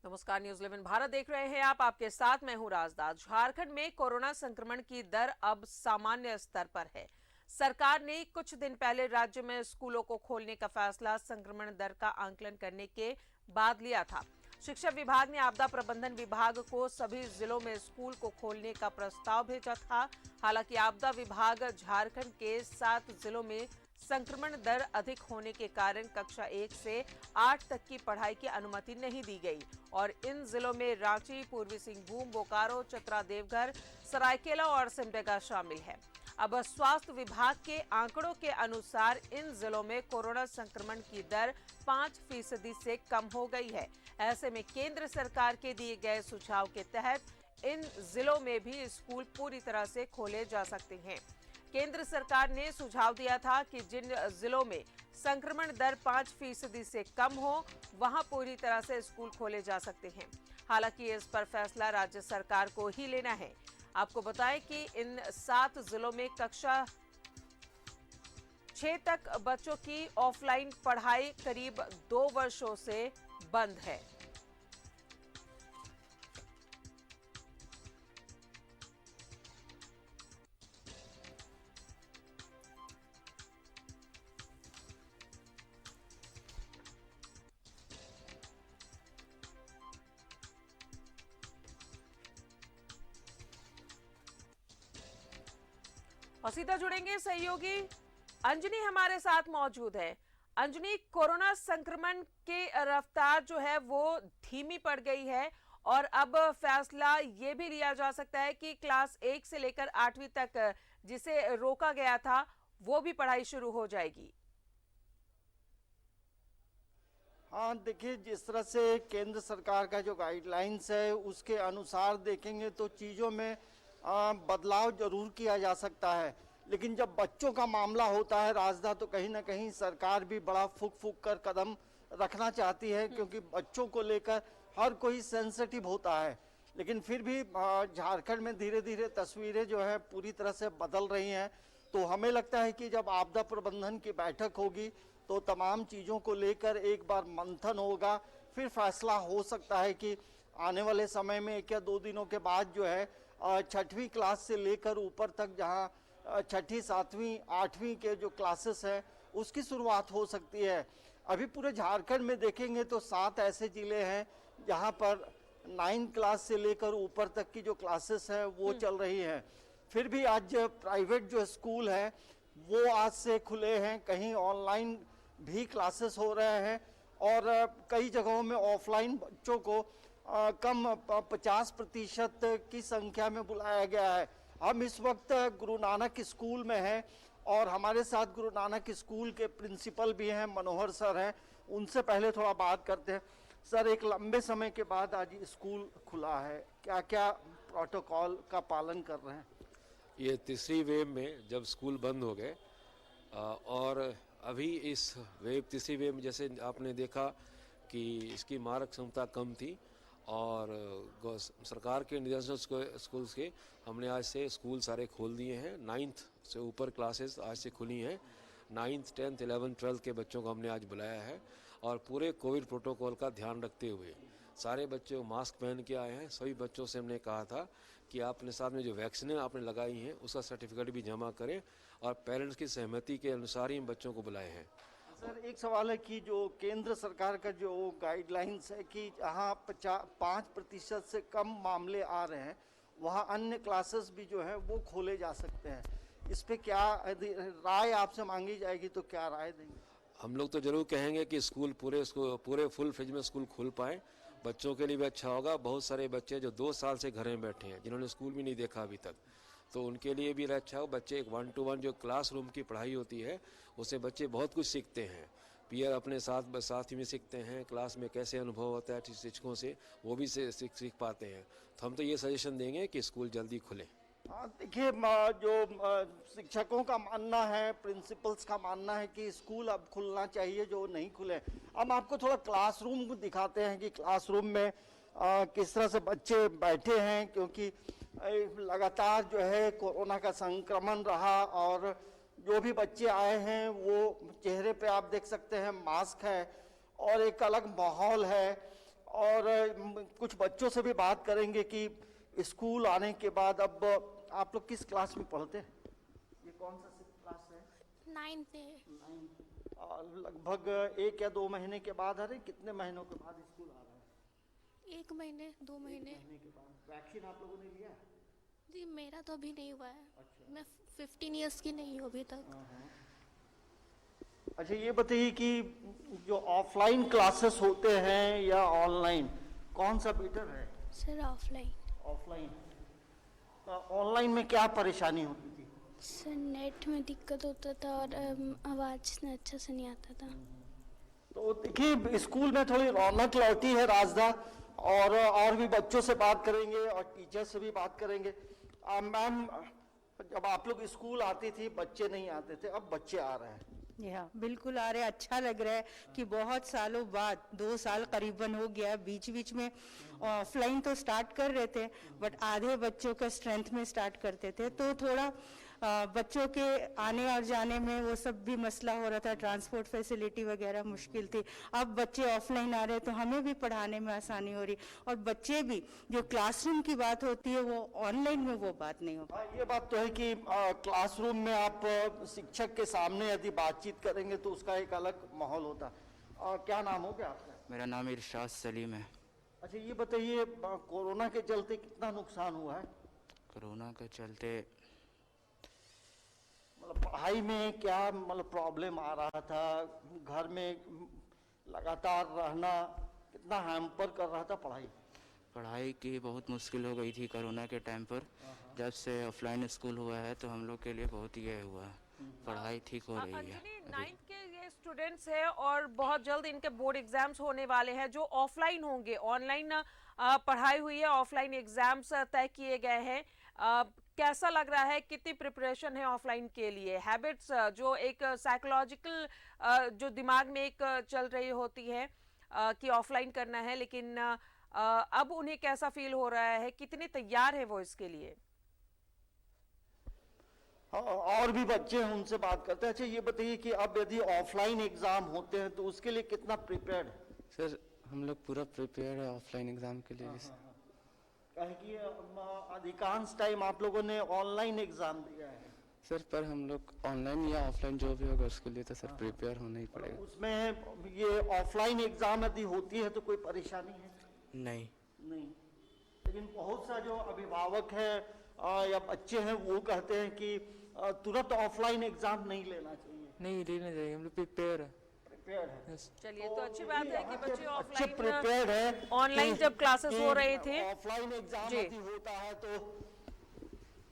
नमस्कार, न्यूज 11 भारत देख रहे हैं आप। आपके साथ मैं हूं राजदास। झारखंड में कोरोना संक्रमण की दर अब सामान्य स्तर पर है। सरकार ने कुछ दिन पहले राज्य में स्कूलों को खोलने का फैसला संक्रमण दर का आंकलन करने के बाद लिया था। शिक्षा विभाग ने आपदा प्रबंधन विभाग को सभी जिलों में स्कूल को खोलने का प्रस्ताव भेजा था। हालांकि आपदा विभाग झारखंड के 7 जिलों में संक्रमण दर अधिक होने के कारण कक्षा 1 से 8 तक की पढ़ाई की अनुमति नहीं दी गई और इन जिलों में रांची, पूर्वी सिंहभूम, बोकारो, चतरा, देवघर, सरायकेला और सिमडेगा शामिल है। अब स्वास्थ्य विभाग के आंकड़ों के अनुसार इन जिलों में कोरोना संक्रमण की दर 5% से कम हो गई है। ऐसे में केंद्र सरकार के दिए गए सुझाव के तहत इन जिलों में भी स्कूल पूरी तरह से खोले जा सकते हैं। केंद्र सरकार ने सुझाव दिया था कि जिन जिलों में संक्रमण दर 5% से कम हो वहां पूरी तरह से स्कूल खोले जा सकते हैं। हालांकि इस पर फैसला राज्य सरकार को ही लेना है। आपको बताएं कि इन 7 जिलों में कक्षा 6 तक बच्चों की ऑफलाइन पढ़ाई करीब 2 वर्षों से बंद है। और सीधा जुड़ेंगे सहयोगी अंजनी हमारे साथ मौजूद है। अंजनी, कोरोना संक्रमण की रफ्तार जो है वो धीमी पड़ गई है और अब फैसला ये भी लिया जा सकता है कि क्लास 1 से लेकर 8वीं तक जिसे रोका गया था वो भी पढ़ाई शुरू हो जाएगी। हाँ, देखिए, जिस तरह से केंद्र सरकार का जो गाइडलाइंस है उसके अनुसार देखेंगे तो चीज़ों में बदलाव जरूर किया जा सकता है। लेकिन जब बच्चों का मामला होता है राजदा, तो कहीं ना कहीं सरकार भी बड़ा फूक फूक कर कदम रखना चाहती है, क्योंकि बच्चों को लेकर हर कोई सेंसिटिव होता है। लेकिन फिर भी झारखंड में धीरे धीरे तस्वीरें जो है पूरी तरह से बदल रही हैं। तो हमें लगता है कि जब आपदा प्रबंधन की बैठक होगी तो तमाम चीज़ों को लेकर एक बार मंथन होगा, फिर फैसला हो सकता है कि आने वाले समय में 1 या 2 दिनों के बाद जो है 6वीं क्लास से लेकर ऊपर तक, जहां 6ठी, 7वीं, 8वीं के जो क्लासेस हैं उसकी शुरुआत हो सकती है। अभी पूरे झारखंड में देखेंगे तो 7 ऐसे जिले हैं जहां पर 9 क्लास से लेकर ऊपर तक की जो क्लासेस हैं वो चल रही हैं। फिर भी आज प्राइवेट जो स्कूल है वो आज से खुले हैं, कहीं ऑनलाइन भी क्लासेस हो रहे हैं और कई जगहों में ऑफलाइन बच्चों को कम 50% की संख्या में बुलाया गया है। हम इस वक्त गुरु नानक स्कूल में हैं और हमारे साथ गुरु नानक स्कूल के प्रिंसिपल भी हैं, मनोहर सर हैं। उनसे पहले थोड़ा बात करते हैं। सर, एक लंबे समय के बाद आज स्कूल खुला है, क्या क्या प्रोटोकॉल का पालन कर रहे हैं? ये तीसरी वेव में जब स्कूल बंद हो गए और अभी इस तीसरी वेव में जैसे आपने देखा कि इसकी मारक क्षमता कम थी और सरकार के निर्देशन स्कूल्स के हमने आज से स्कूल सारे खोल दिए हैं। 9th से ऊपर क्लासेस आज से खुली हैं। 9th, 10th, 11th, 12th के बच्चों को हमने आज बुलाया है और पूरे कोविड प्रोटोकॉल का ध्यान रखते हुए सारे बच्चे मास्क पहन के आए हैं। सभी बच्चों से हमने कहा था कि आपने साथ में जो वैक्सीन आपने लगाई हैं उसका सर्टिफिकेट भी जमा करें और पेरेंट्स की सहमति के अनुसार ही बच्चों को बुलाए हैं। सर, एक सवाल है कि जो केंद्र सरकार का जो गाइडलाइंस है कि जहाँ 5% से कम मामले आ रहे हैं वहाँ अन्य क्लासेस भी जो है वो खोले जा सकते हैं, इस पे क्या राय आपसे मांगी जाएगी, तो क्या राय देंगे? हम लोग तो जरूर कहेंगे कि स्कूल पूरे फुल फ्लेज में स्कूल खुल पाए, बच्चों के लिए भी अच्छा होगा। बहुत सारे बच्चे जो 2 साल से घर में बैठे हैं, जिन्होंने स्कूल भी नहीं देखा अभी तक, तो उनके लिए भी अच्छा हो। बच्चे एक 1-to-1 जो क्लासरूम की पढ़ाई होती है उससे बच्चे बहुत कुछ सीखते हैं। पीयर अपने साथ में सीखते हैं, क्लास में कैसे अनुभव होता है शिक्षकों से, वो भी सीख पाते हैं। तो हम तो ये सजेशन देंगे कि स्कूल जल्दी खुले। हाँ, देखिए, जो शिक्षकों का मानना है, प्रिंसिपल्स का मानना है कि स्कूल अब खुलना चाहिए, जो नहीं खुले। अब आपको थोड़ा क्लासरूम को दिखाते हैं कि क्लासरूम में किस तरह से बच्चे बैठे हैं, क्योंकि लगातार जो है कोरोना का संक्रमण रहा और जो भी बच्चे आए हैं वो चेहरे पे आप देख सकते हैं मास्क है और एक अलग माहौल है। और कुछ बच्चों से भी बात करेंगे कि स्कूल आने के बाद अब आप लोग किस क्लास में पढ़ते हैं? ये कौन सा क्लास है? 9th है। लगभग 1 या 2 महीने के बाद आ रहे, कितने महीनों के बाद स्कूल आ रहा है? 1 महीने 2 महीने। महीने के बाद। वैक्सीन आप लोगों ने लिया है? जी मेरा तो अभी नहीं हुआ है। मैं 15 इयर्स की नहीं हूँ अभी तक। अच्छा, ये बताइए कि जो ऑफलाइन क्लासेस होते हैं या ऑनलाइन, कौन सा बेटर है? Sir offline. ऑफलाइन। ऑनलाइन में क्या परेशानी होती थी? सर नेट में दिक्कत होता था और आवाज़ अच्छा से नहीं आता था। तो देखिए, स्कूल में थोड़ी रौनक लौटी है राजदा, और भी बच्चों से बात करेंगे और टीचर से भी बात करेंगे। मैम, जब आप लोग स्कूल आती थी बच्चे नहीं आते थे, अब बच्चे आ रहे हैं। हाँ बिल्कुल आ रहे हैं। अच्छा लग रहा है कि बहुत सालों बाद 2 साल करीबन हो गया, बीच बीच में ऑफलाइन तो स्टार्ट कर रहे थे बट आधे बच्चों का स्ट्रेंथ में स्टार्ट करते थे, तो थोड़ा बच्चों के आने और जाने में वो सब भी मसला हो रहा था, ट्रांसपोर्ट फैसिलिटी वगैरह मुश्किल थी। अब बच्चे ऑफलाइन आ रहे हैं तो हमें भी पढ़ाने में आसानी हो रही, और बच्चे भी जो क्लासरूम की बात होती है वो ऑनलाइन में वो बात नहीं हो। ये बात तो है कि क्लासरूम में आप शिक्षक के सामने यदि बातचीत करेंगे तो उसका एक अलग माहौल होता है। क्या नाम हो गया आपका? मेरा नाम इरशाद सलीम है। अच्छा, ये बताइए, कोरोना के चलते कितना नुकसान हुआ है? कोरोना के चलते मतलब पढ़ाई में क्या मतलब प्रॉब्लम आ रहा था? घर में लगातार रहना कितना हैम्पर कर रहा था पढ़ाई की बहुत मुश्किल हो गई थी कोरोना के टाइम पर। जब से ऑफलाइन स्कूल हुआ है तो हम लोग के लिए बहुत ये हुआ है, पढ़ाई ठीक हो रही है। अंजलि, 9th के ये स्टूडेंट्स हैं और बहुत जल्द इनके बोर्ड एग्जाम्स होने वाले हैं जो ऑफलाइन होंगे। ऑनलाइन पढ़ाई हुई है, ऑफलाइन एग्जाम्स तय किए गए हैं। कैसा लग रहा है, कितनी प्रिपरेशन है ऑफलाइन के लिए? हैबिट्स जो एक साइकोलॉजिकल जो दिमाग में एक चल रही होती है कि ऑफलाइन करना है, लेकिन अब उन्हें कैसा फील हो रहा है, कितने तैयार है वो इसके लिए? और भी बच्चे हैं, उनसे बात करते हैं। अच्छा, ये बताइए कि अब यदि ऑफलाइन एग्जाम होते हैं तो उसके लिए कितना प्रिपेयर्ड है? सर हम लोग पूरा प्रिपेयर है ऑफलाइन एग्जाम के लिए। कहे कि अधिकांश टाइम आप लोगों ने ऑनलाइन एग्जाम दिया है। सर पर हम लोग ऑनलाइन या ऑफलाइन जो भी होगा उसके लिए तो सर प्रिपेयर होना ही पड़ेगा। उसमें ये ऑफलाइन एग्जाम यदि होती है तो कोई परेशानी है? नहीं। लेकिन बहुत सा जो अभिभावक है या बच्चे हैं वो कहते हैं कि तुरंत ऑफलाइन एग्जाम नहीं लेना चाहिए। नहीं लेना चाहिए, हम लोग प्रिपेयर है। चलिए, तो अच्छी बात है कि बच्चे ऑफलाइन प्रिपेयर्ड है। ऑनलाइन जब क्लासेस हो रहे थे, ऑफलाइन एग्जाम यदि होता है तो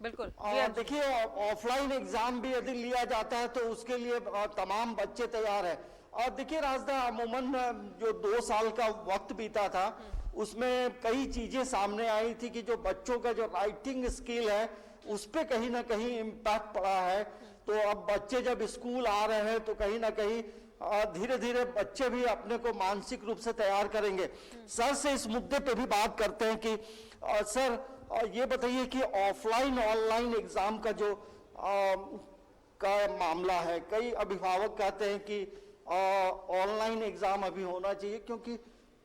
बिल्कुल देखिए, ऑफलाइन एग्जाम भी यदि लिया जाता है तो उसके लिए तमाम बच्चे तैयार है। और देखिए राजदा, अमूमन जो 2 साल का वक्त बीता था उसमें कई चीजें सामने आई थी कि जो बच्चों का जो राइटिंग स्किल है उस पे कहीं ना कहीं इम्पैक्ट पड़ा है। तो अब बच्चे जब स्कूल आ रहे हैं तो कहीं ना कहीं धीरे धीरे बच्चे भी अपने को मानसिक रूप से तैयार करेंगे। सर से इस मुद्दे पे भी बात करते हैं कि सर ये बताइए कि ऑफलाइन ऑनलाइन एग्जाम का जो का मामला है, कई अभिभावक कहते हैं कि ऑनलाइन एग्जाम अभी होना चाहिए क्योंकि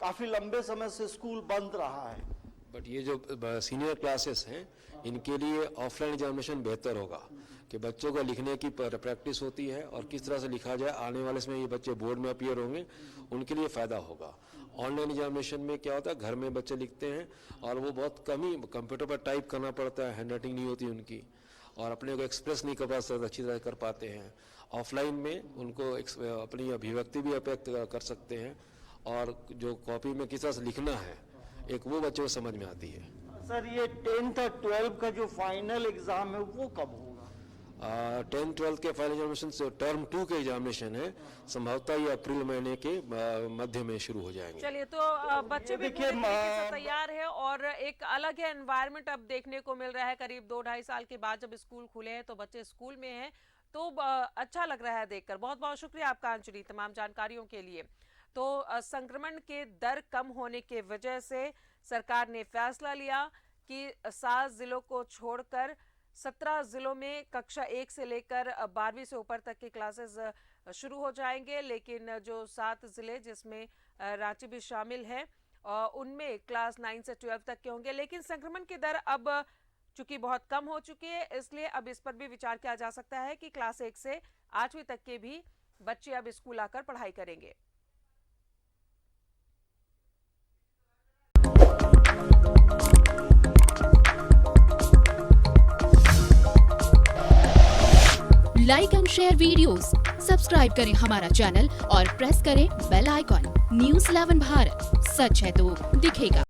काफी लंबे समय से स्कूल बंद रहा है। बट ये जो सीनियर क्लासेस हैं इनके लिए ऑफलाइन एग्जामिनेशन बेहतर होगा कि बच्चों को लिखने की प्रैक्टिस होती है और किस तरह से लिखा जाए। आने वाले समय ये बच्चे बोर्ड में अपीयर होंगे, उनके लिए फ़ायदा होगा। ऑनलाइन एग्जामिनेशन में क्या होता है, घर में बच्चे लिखते हैं और वो बहुत कम ही कंप्यूटर पर टाइप करना पड़ता है, हैंड राइटिंग नहीं होती उनकी और अपने को एक्सप्रेस नहीं कर पाते, अच्छी तरह कर पाते हैं। ऑफलाइन में उनको अपनी अभिव्यक्ति भी व्यक्त कर सकते हैं और जो कॉपी में किस तरह से लिखना है एक वो बच्चे को समझ में आती है। सर ये 10th और 12th का जो फाइनल एग्जाम है वो कब होगा? 10th 12th के फाइनल एग्जामिनेशन से टर्म 2 के एग्जामिनेशन है, संभवतः ये अप्रैल महीने के मध्य में शुरू हो जाएंगे। चलिए, तो बच्चे भी पूरी तरीके से तैयार है और एक अलग है एनवायरनमेंट अब देखने को मिल रहा है। करीब 2-2.5 साल के बाद जब स्कूल खुले हैं तो बच्चे स्कूल में हैं, तो अच्छा लग रहा है देखकर। बहुत बहुत शुक्रिया आपका अंजलि तमाम जानकारियों के लिए। तो संक्रमण के दर कम होने के वजह से सरकार ने फैसला लिया कि 7 जिलों को छोड़कर 17 जिलों में कक्षा 1 से लेकर 12वीं से ऊपर तक की क्लासेस शुरू हो जाएंगे। लेकिन जो 7 जिले जिसमें रांची भी शामिल है उनमें क्लास 9 से 12 तक के होंगे, लेकिन संक्रमण की दर अब चूंकि बहुत कम हो चुकी है, इसलिए अब इस पर भी विचार किया जा सकता है कि क्लास 1 से 8वीं तक के भी बच्चे अब स्कूल आकर पढ़ाई करेंगे। Like and share videos, subscribe करें हमारा चैनल और प्रेस करें बेल आइकॉन। न्यूज़ 11 भारत, सच है तो दिखेगा।